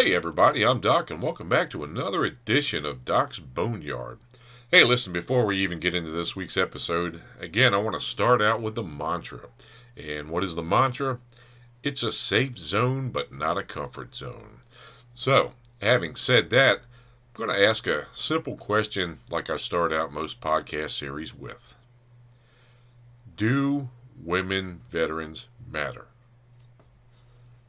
Hey everybody, I'm Doc and welcome back to another edition of Doc's Boneyard. Hey, listen, before we even get into this week's episode, again, I want to start out with the mantra. And what is the mantra? It's a safe zone, but not a comfort zone. So, having said that, I'm going to ask a simple question like I start out most podcast series with. Do women veterans matter?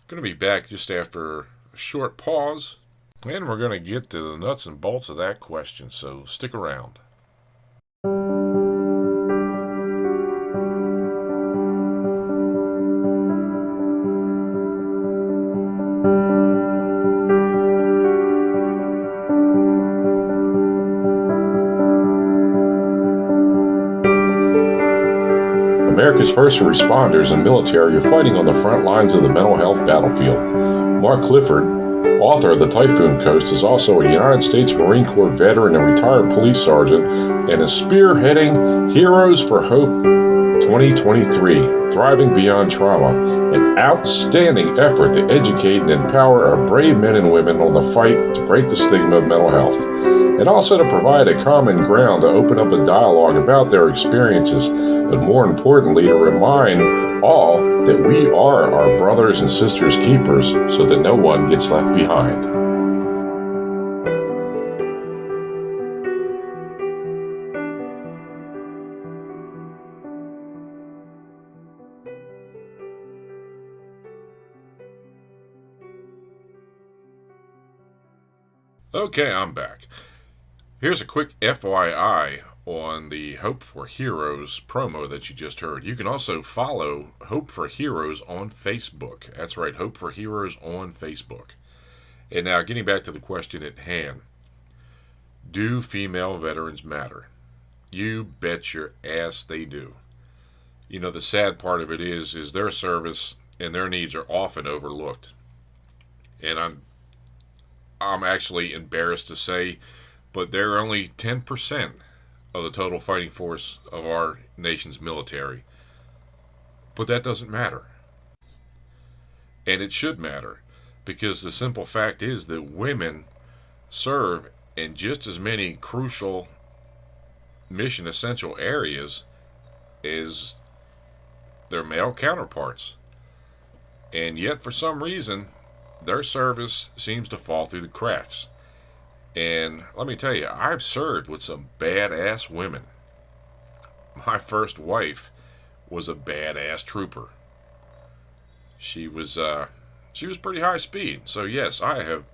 Going to be back just after a short pause, and we're going to get to the nuts and bolts of that question, so stick around. America's first responders and military are fighting on the front lines of the mental health battlefield. Mark Clifford, author of The Typhoon Coast, is also a United States Marine Corps veteran and retired police sergeant and is spearheading Heroes for Hope 2023, Thriving Beyond Trauma, an outstanding effort to educate and empower our brave men and women on the fight to break the stigma of mental health, and also to provide a common ground to open up a dialogue about their experiences, but more importantly, to remind all that we are our brothers and sisters' keepers so that no one gets left behind. Okay, I'm back. Here's a quick FYI on the Hope for Heroes promo that you just heard. You can also follow Hope for Heroes on Facebook. That's right, Hope for Heroes on Facebook. And now, getting back to the question at hand. Do female veterans matter? You bet your ass they do. You know, the sad part of it is their service and their needs are often overlooked. And I'm actually embarrassed to say, but they're only 10% of the total fighting force of our nation's military. But that doesn't matter. And it should matter, because the simple fact is that women serve in just as many crucial mission essential areas as their male counterparts. And yet, for some reason, their service seems to fall through the cracks. And let me tell you, I've served with some badass women. My first wife was a badass trooper. She was pretty high speed. So yes, I have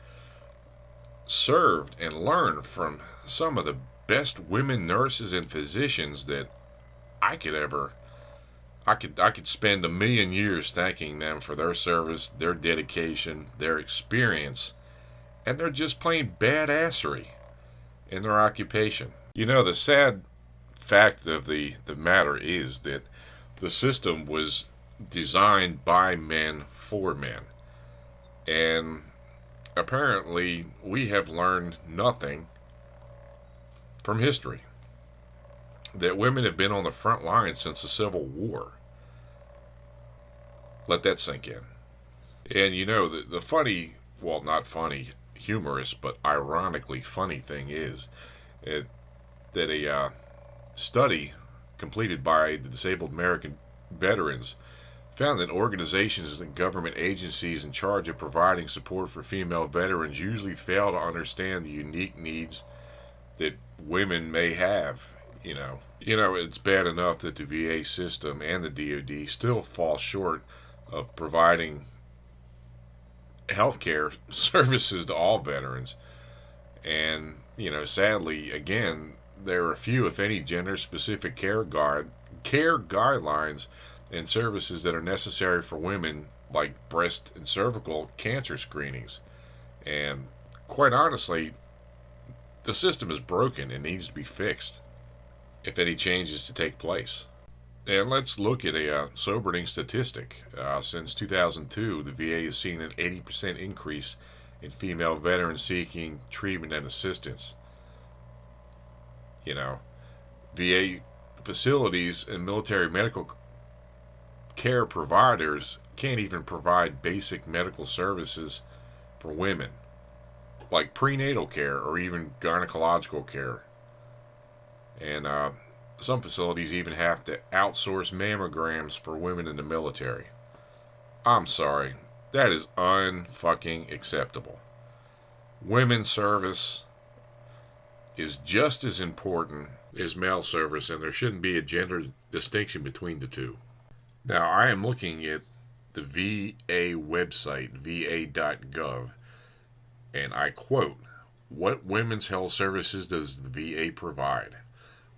served and learned from some of the best women nurses and physicians that I could spend 1,000,000 years thanking them for their service, their dedication, their experience, and their just plain badassery in their occupation. You know, the sad fact of the matter is that the system was designed by men for men. And apparently we have learned nothing from history. That women have been on the front line since the Civil War. Let that sink in. And you know, the funny, well, not funny, humorous, but ironically funny thing is that a study completed by the Disabled American Veterans found that organizations and government agencies in charge of providing support for female veterans usually fail to understand the unique needs that women may have. You know, it's bad enough that the VA system and the DoD still fall short of providing healthcare services to all veterans. And, you know, sadly, again, there are few, if any, gender-specific care guidelines and services that are necessary for women, like breast and cervical cancer screenings. And quite honestly, the system is broken and needs to be fixed if any changes to take place. And let's look at a sobering statistic. Since 2002, the VA has seen an 80% increase in female veterans seeking treatment and assistance. You know, VA facilities and military medical care providers can't even provide basic medical services for women, like prenatal care or even gynecological care. And some facilities even have to outsource mammograms for women in the military. I'm sorry, that is unfucking acceptable. Women's service is just as important as male service, and there shouldn't be a gender distinction between the two. Now, I am looking at the VA website, va.gov, and I quote, "What women's health services does the VA provide?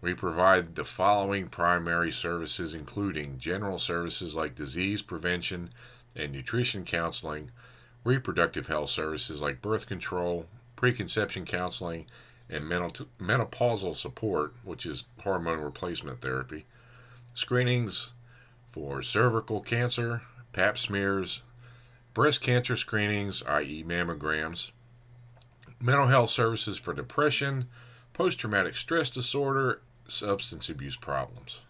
We provide the following primary services, including general services like disease prevention and nutrition counseling, reproductive health services like birth control, preconception counseling, and menopausal support, which is hormone replacement therapy, screenings for cervical cancer, pap smears, breast cancer screenings, i.e., mammograms, mental health services for depression, post traumatic stress disorder, substance abuse problems."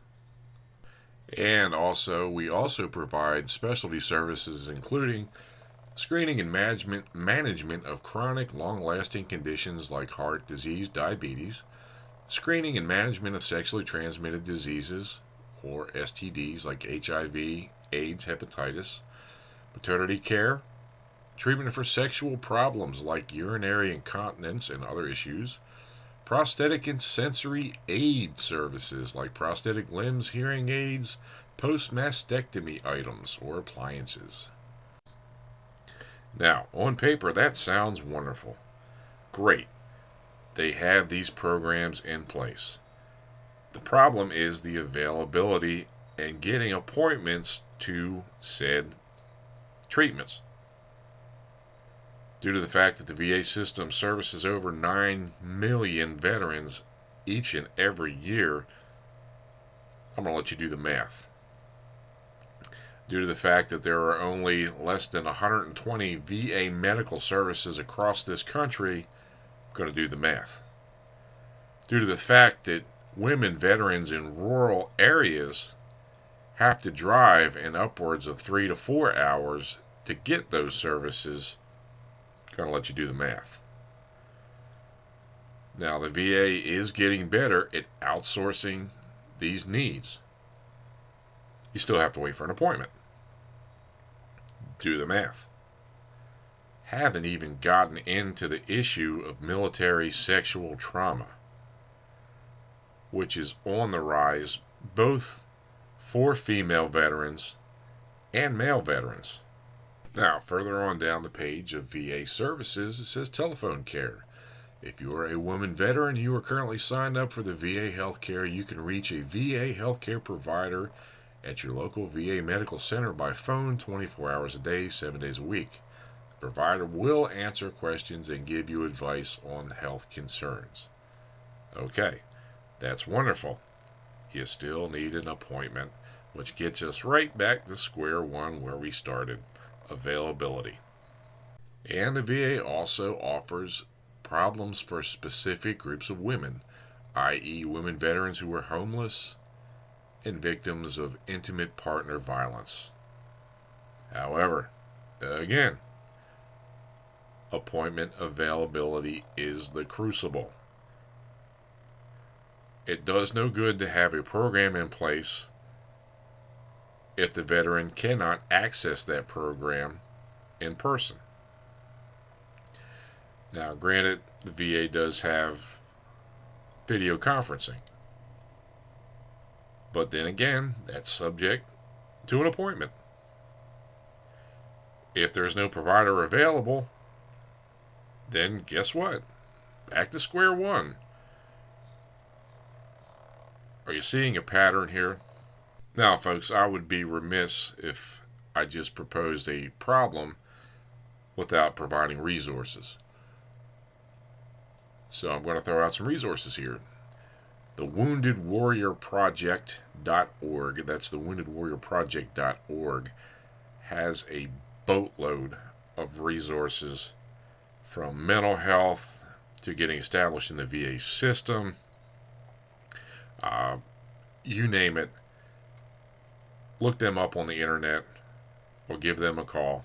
And also, we also provide specialty services including screening and management of chronic, long-lasting conditions like heart disease, diabetes, screening and management of sexually transmitted diseases or STDs like HIV, AIDS, hepatitis, maternity care, treatment for sexual problems like urinary incontinence and other issues, prosthetic and sensory aid services like prosthetic limbs, hearing aids, post-mastectomy items or appliances. Now, on paper, that sounds wonderful. Great. They have these programs in place. The problem is the availability and getting appointments to said treatments. Due to the fact that the VA system services over 9 million veterans each and every year, I'm going to let you do the math. Due to the fact that there are only less than 120 VA medical services across this country, I'm going to do the math. Due to the fact that women veterans in rural areas have to drive in upwards of 3 to 4 hours to get those services, I'm going to let you do the math. Now, the VA is getting better at outsourcing these needs. You still have to wait for an appointment. Do the math. Haven't even gotten into the issue of military sexual trauma, which is on the rise both for female veterans and male veterans. Now, further on down the page of VA services, it says telephone care. If you are a woman veteran, you are currently signed up for the VA healthcare, you can reach a VA healthcare provider at your local VA medical center by phone 24 hours a day, 7 days a week. The provider will answer questions and give you advice on health concerns. Okay, that's wonderful. You still need an appointment, which gets us right back to square one where we started, availability. And the VA also offers problems for specific groups of women, i.e., women veterans who are homeless and victims of intimate partner violence. However, again, appointment availability is the crucible. It does no good to have a program in place if the veteran cannot access that program in person. Now, granted, the VA does have video conferencing, but then again, that's subject to an appointment. If there's no provider available, then guess what? Back to square one. Are you seeing a pattern here? Now, folks, I would be remiss if I just proposed a problem without providing resources. So I'm going to throw out some resources here. The WoundedWarriorProject.org, that's the WoundedWarriorProject.org, has a boatload of resources from mental health to getting established in the VA system. You name it. Look them up on the internet or give them a call.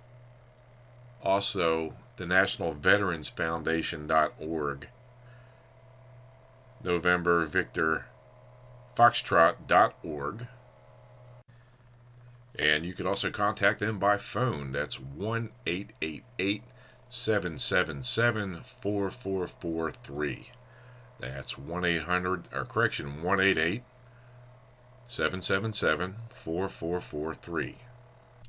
Also, the National Veterans Foundation.org, November Victor Foxtrot.org, and you can also contact them by phone. That's 1-888-777-4443. That's 1-800, or correction, 1-888-777-4443.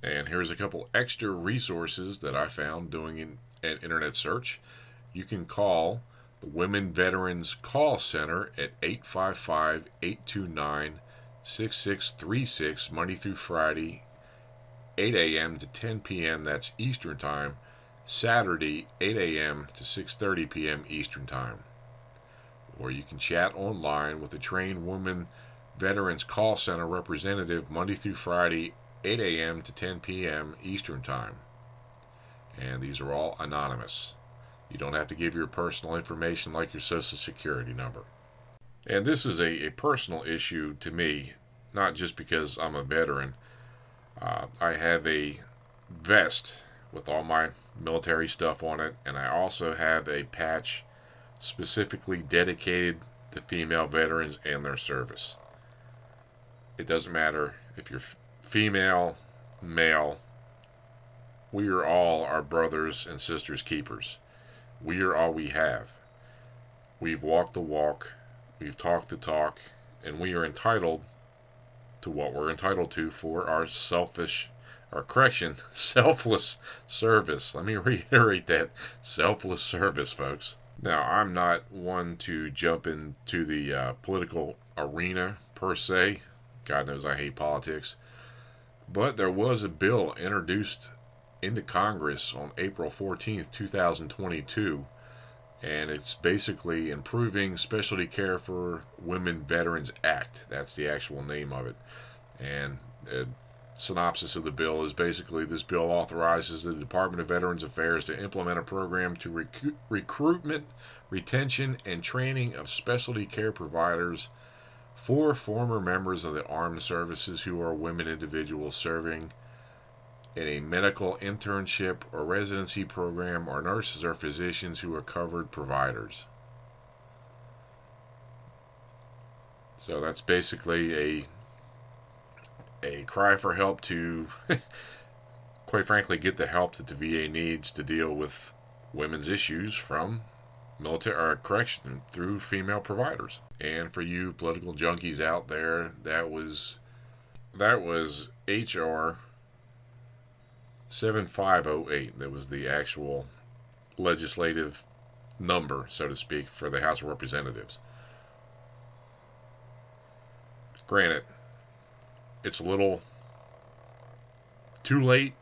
And here's a couple extra resources that I found doing an internet search. You can call the Women Veterans Call Center at 855-829-6636, Monday through Friday, 8 a.m. to 10 p.m. That's Eastern Time. Saturday, 8 a.m. to 6:30 p.m. Eastern Time. Or you can chat online with a trained Women Veterans Call Center representative Monday through Friday, 8 a.m. to 10 p.m. Eastern Time. And these are all anonymous. You don't have to give your personal information like your social security number. And this is a personal issue to me, not just because I'm a veteran. I have a vest with all my military stuff on it, and I also have a patch specifically dedicated to female veterans and their service. It doesn't matter if you're female, male, we are all our brothers and sisters keepers. We are all we have. We've walked the walk, we've talked the talk, and we are entitled to what we're entitled to for our selfless service. Let me reiterate that. Selfless service, folks. Now, I'm not one to jump into the political arena per se. God knows I hate politics. But there was a bill introduced into Congress on April 14th, 2022, and it's basically Improving Specialty Care for Women Veterans Act. That's the actual name of it. And the synopsis of the bill is basically this bill authorizes the Department of Veterans Affairs to implement a program to recruitment, retention, and training of specialty care providers for former members of the armed services who are women individuals serving in a medical internship or residency program, or nurses or physicians who are covered providers. So that's basically a cry for help to, quite frankly, get the help that the VA needs to deal with women's issues from military or correction through female providers. And for you political junkies out there, that was HR 7508. That was the actual legislative number, so to speak, for the House of Representatives. Granted, it's a little too late.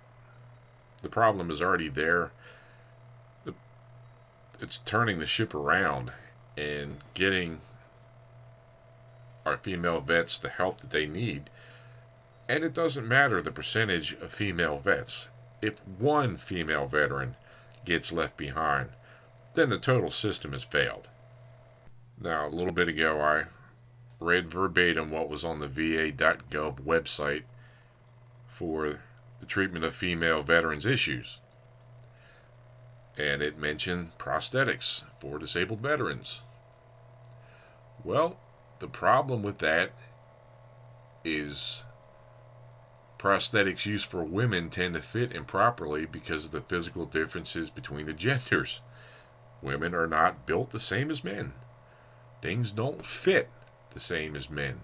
The problem is already there. It's turning the ship around and getting our female vets the help that they need. And it doesn't matter the percentage of female vets. If one female veteran gets left behind, then the total system has failed. Now, a little bit ago, I read verbatim what was on the VA.gov website for the treatment of female veterans' issues. And it mentioned prosthetics for disabled veterans. Well, the problem with that is prosthetics used for women tend to fit improperly because of the physical differences between the genders. Women are not built the same as men. Things don't fit the same as men.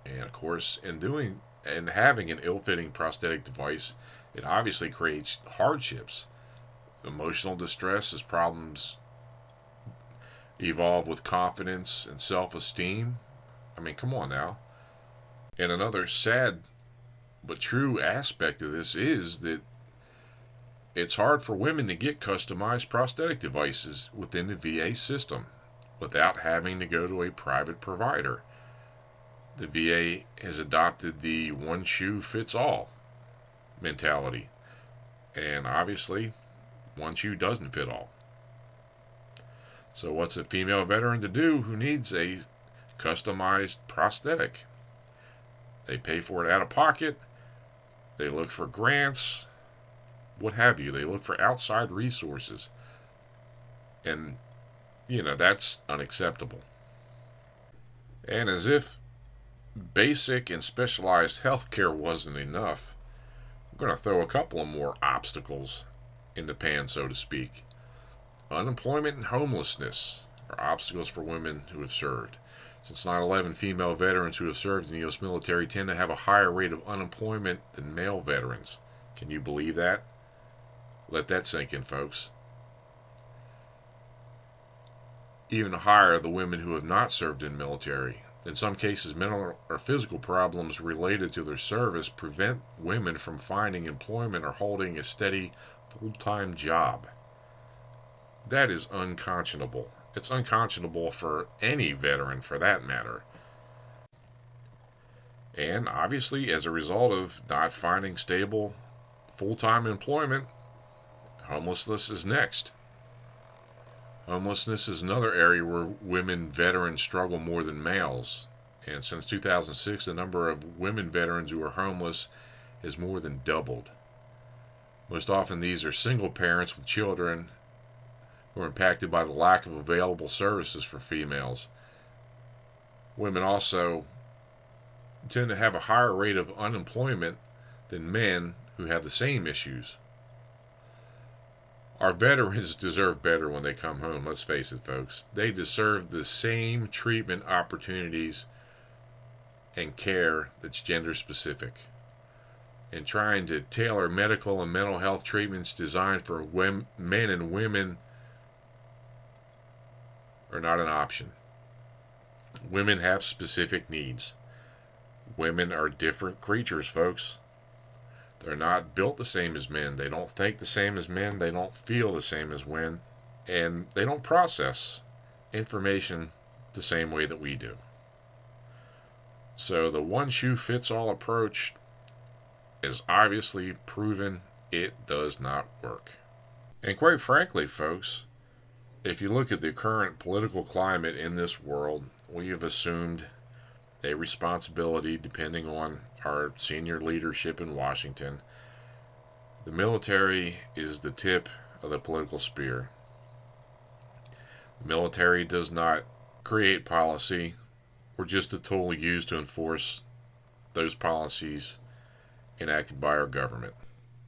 And of course, in having an ill-fitting prosthetic device, it obviously creates hardships. Emotional distress as problems evolve with confidence and self-esteem. I mean, come on now. And another sad but true aspect of this is that it's hard for women to get customized prosthetic devices within the VA system without having to go to a private provider. The VA has adopted the one shoe fits all mentality. And obviously, one shoe doesn't fit all. So what's a female veteran to do who needs a customized prosthetic? They pay for it out of pocket. They look for grants. what have you. They look for outside resources. And, that's unacceptable. And as if basic and specialized health care wasn't enough, I'm going to throw a couple of more obstacles in the pan, so to speak. Unemployment and homelessness are obstacles for women who have served. Since 9/11, female veterans who have served in the U.S. military tend to have a higher rate of unemployment than male veterans. Can you believe that? Let that sink in, folks. Even higher, the women who have not served in military. In some cases, mental or physical problems related to their service prevent women from finding employment or holding a steady, full-time job. That is unconscionable. It's unconscionable for any veteran, for that matter. And obviously, as a result of not finding stable, full-time employment, homelessness is next. Homelessness is another area where women veterans struggle more than males. And since 2006, the number of women veterans who are homeless has more than doubled. Most often, these are single parents with children who are impacted by the lack of available services for females. Women also tend to have a higher rate of unemployment than men who have the same issues. Our veterans deserve better when they come home, let's face it, folks. They deserve the same treatment opportunities and care that's gender specific. And trying to tailor medical and mental health treatments designed for men and women are not an option. Women have specific needs. Women are different creatures, folks. They're not built the same as men. They don't think the same as men. They don't feel the same as men. And they don't process information the same way that we do. So the one-shoe-fits-all approach is obviously proven it does not work. And quite frankly, folks, if you look at the current political climate in this world, we have assumed a responsibility, depending on our senior leadership in Washington. The military is the tip of the political spear. The military does not create policy. We're just a tool used to enforce those policies enacted by our government.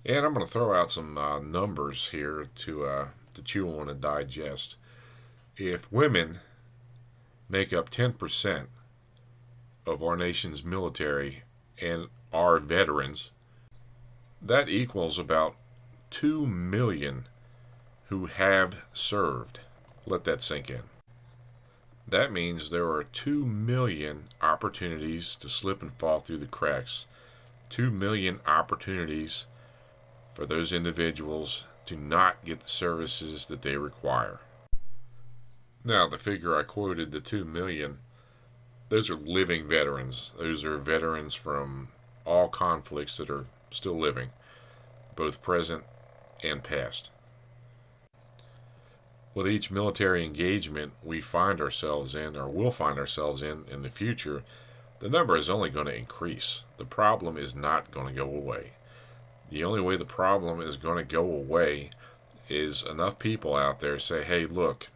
And I'm going to throw out some numbers here to chew on and digest. If women make up 10% of our nation's military and our veterans, that equals about 2 million who have served. Let that sink in. That means there are 2 million opportunities to slip and fall through the cracks. 2 million opportunities for those individuals to not get the services that they require. Now, the figure I quoted, the 2 million, those are living veterans. Those are veterans from all conflicts that are still living, both present and past. With each military engagement we find ourselves in, or will find ourselves in the future, the number is only going to increase. The problem is not going to go away. The only way the problem is going to go away is enough people out there say, hey, look,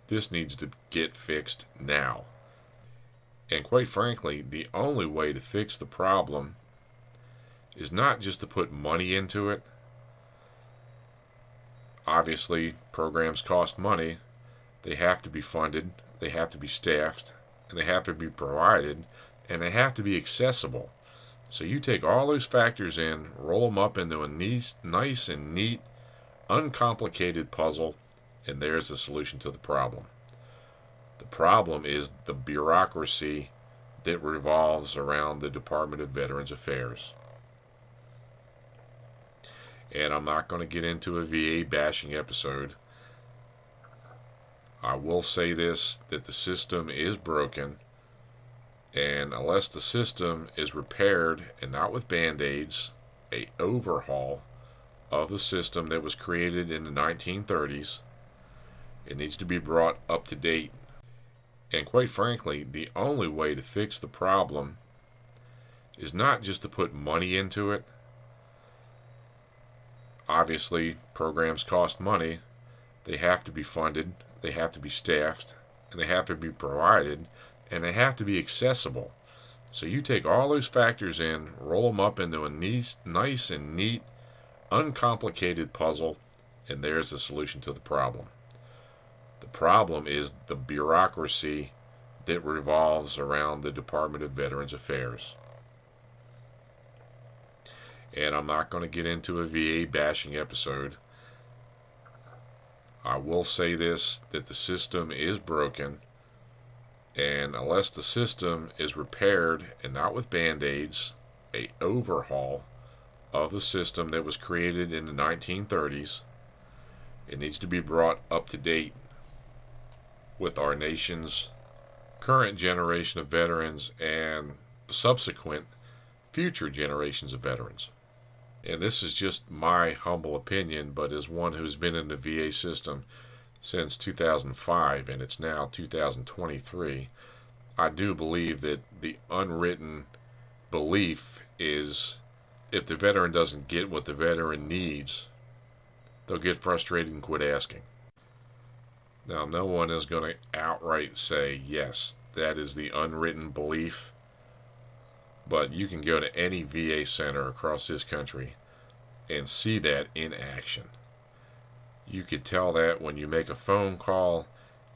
this needs to get fixed now. And quite frankly, the only way to fix the problem is not just to put money into it. Obviously, programs cost money. They have to be funded, they have to be staffed, and they have to be provided, and they have to be accessible. So you take all those factors in, roll them up into a nice and neat, uncomplicated puzzle, and there's the solution to the problem. The problem is the bureaucracy that revolves around the Department of Veterans Affairs. And I'm not going to get into a VA bashing episode. I will say this, that the system is broken, and unless the system is repaired, and not with band-aids, an overhaul of the system that was created in the 1930s, it needs to be brought up to date. And quite frankly, the only way to fix the problem is not just to put money into it. Obviously, programs cost money. They have to be funded, they have to be staffed, and they have to be provided, and they have to be accessible. So you take all those factors in, roll them up into a nice and neat, uncomplicated puzzle, and there's the solution to the problem. The problem is the bureaucracy that revolves around the Department of Veterans Affairs. And I'm not going to get into a VA bashing episode. I will say this, that the system is broken, and unless the system is repaired, and not with band-aids, an overhaul of the system that was created in the 1930s, it needs to be brought up to date with our nation's current generation of veterans and subsequent future generations of veterans. And this is just my humble opinion, but as one who's been in the VA system since 2005 and it's now 2023, I do believe that the unwritten belief is if the veteran doesn't get what the veteran needs, they'll get frustrated and quit asking. Now, no one is going to outright say, yes, that is the unwritten belief, but you can go to any VA center across this country and see that in action. You could tell that when you make a phone call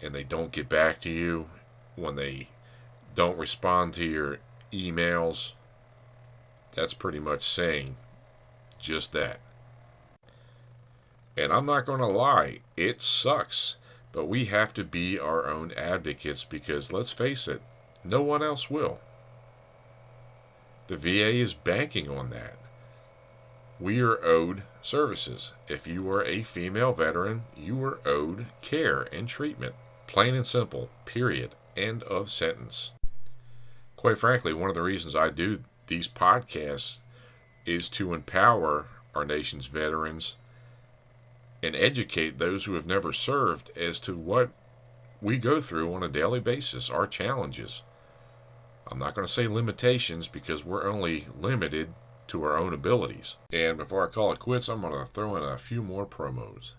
and they don't get back to you, when they don't respond to your emails. That's pretty much saying just that. And I'm not going to lie, it sucks, but we have to be our own advocates because, let's face it, no one else will. The VA is banking on that. We are owed services. If you are a female veteran, you are owed care and treatment. Plain and simple. Period. End of sentence. Quite frankly, one of the reasons I do these podcasts is to empower our nation's veterans and educate those who have never served as to what we go through on a daily basis, our challenges. I'm not going to say limitations because we're only limited to our own abilities. And before I call it quits, I'm going to throw in a few more promos.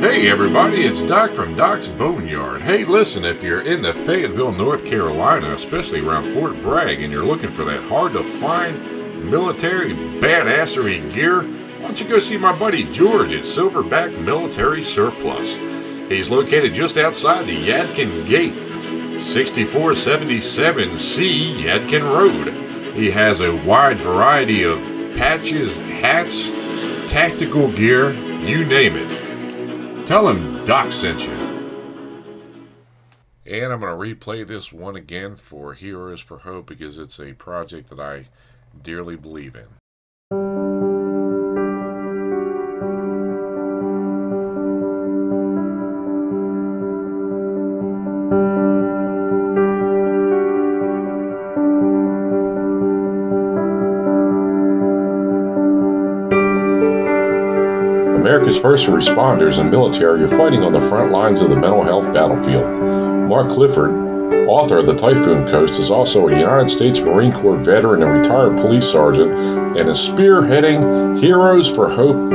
Hey everybody, it's Doc from Doc's Boneyard. Hey, listen, if you're in the Fayetteville, North Carolina, especially around Fort Bragg, and you're looking for that hard-to-find military badassery gear, why don't you go see my buddy George at Silverback Military Surplus. He's located just outside the Yadkin Gate, 6477C Yadkin Road. He has a wide variety of patches, hats, tactical gear, you name it. Tell him Doc sent you. And I'm going to replay this one again for Heroes for Hope because it's a project that I dearly believe in. America's first responders and military are fighting on the front lines of the mental health battlefield. Mark Clifford, author of The Typhoon Coast, is also a United States Marine Corps veteran and retired police sergeant and is spearheading Heroes for Hope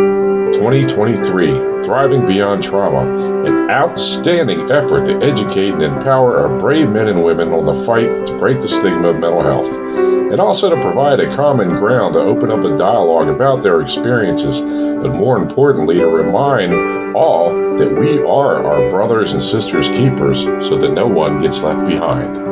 2023, Thriving Beyond Trauma, an outstanding effort to educate and empower our brave men and women on the fight to break the stigma of mental health, and also to provide a common ground to open up a dialogue about their experiences, but more importantly, to remind all that we are our brothers and sisters' keepers so that no one gets left behind.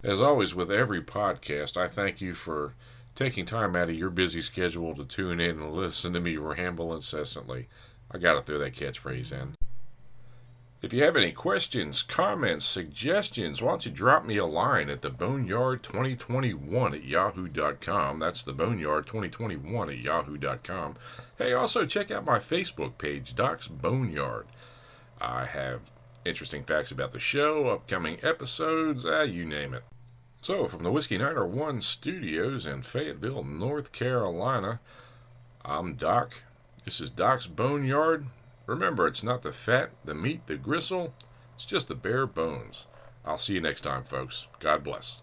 As always, with every podcast, I thank you for taking time out of your busy schedule to tune in and listen to me ramble incessantly. I gotta throw that catchphrase in. If you have any questions, comments, suggestions, why don't you drop me a line at theboneyard2021@yahoo.com. That's theboneyard2021@yahoo.com. Hey, also check out my Facebook page, Doc's Boneyard. I have interesting facts about the show, upcoming episodes, you name it. So, from the Whiskey Niner One studios in Fayetteville, North Carolina, I'm Doc. This is Doc's Boneyard. Remember, it's not the fat, the meat, the gristle, it's just the bare bones. I'll see you next time, folks. God bless.